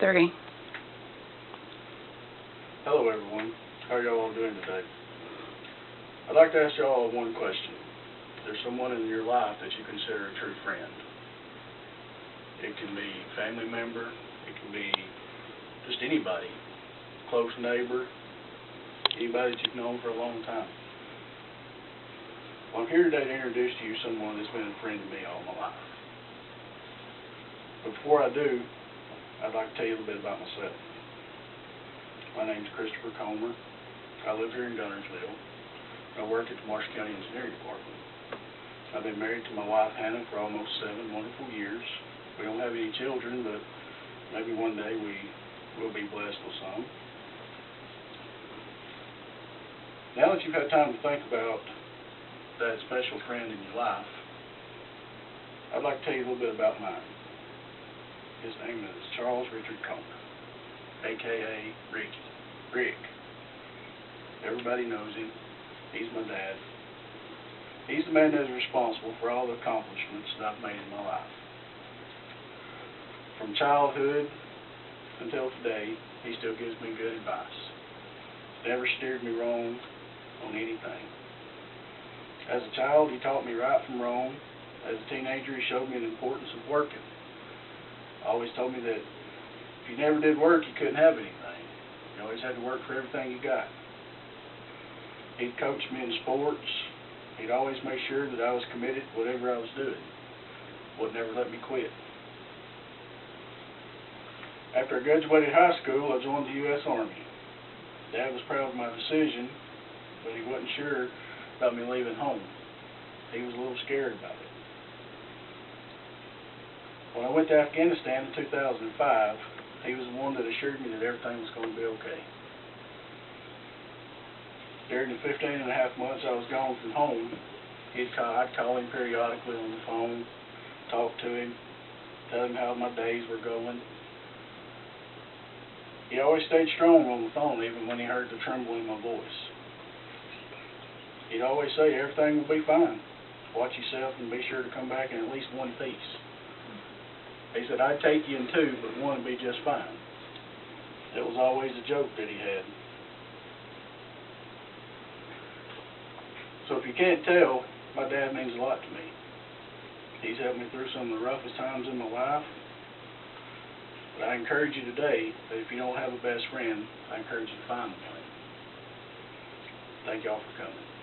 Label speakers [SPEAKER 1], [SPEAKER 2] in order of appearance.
[SPEAKER 1] 3.
[SPEAKER 2] Hello everyone, how are y'all all doing today? I'd like to ask y'all one question. Is there someone in your life that you consider a true friend? It can be a family member, it can be just anybody, close neighbor, anybody that you've known for a long time. Well, I'm here today to introduce to you someone that's been a friend to me all my life. But before I do, I'd like to tell you a little bit about myself. My name's Christopher Comer. I live here in Guntersville. I work at the Marshall County Engineering Department. I've been married to my wife Hannah for almost 7 wonderful years. We don't have any children, but maybe one day we will be blessed with some. Now that you've had time to think about that special friend in your life, I'd like to tell you a little bit about mine. His name is Charles Richard Comer, a.k.a. Rick. Everybody knows him. He's my dad. He's the man that is responsible for all the accomplishments that I've made in my life. From childhood until today, he still gives me good advice. Never steered me wrong on anything. As a child, he taught me right from wrong. As a teenager, he showed me the importance of working. Always told me that if you never did work, you couldn't have anything. You always had to work for everything you got. He'd coach me in sports. He'd always make sure that I was committed to whatever I was doing. Would never let me quit. After I graduated high school, I joined the U.S. Army. Dad was proud of my decision, but he wasn't sure about me leaving home. He was a little scared about it. When I went to Afghanistan in 2005, he was the one that assured me that everything was going to be okay. During the 15 and a half months I was gone from home, I'd call him periodically on the phone, talk to him, tell him how my days were going. He always stayed strong on the phone, even when he heard the tremble in my voice. He'd always say, everything will be fine. Watch yourself and be sure to come back in at least one piece. He said, I'd take you in 2, but 1 would be just fine. It was always a joke that he had. So if you can't tell, my dad means a lot to me. He's helped me through some of the roughest times in my life. But I encourage you today that if you don't have a best friend, I encourage you to find one. Thank y'all for coming.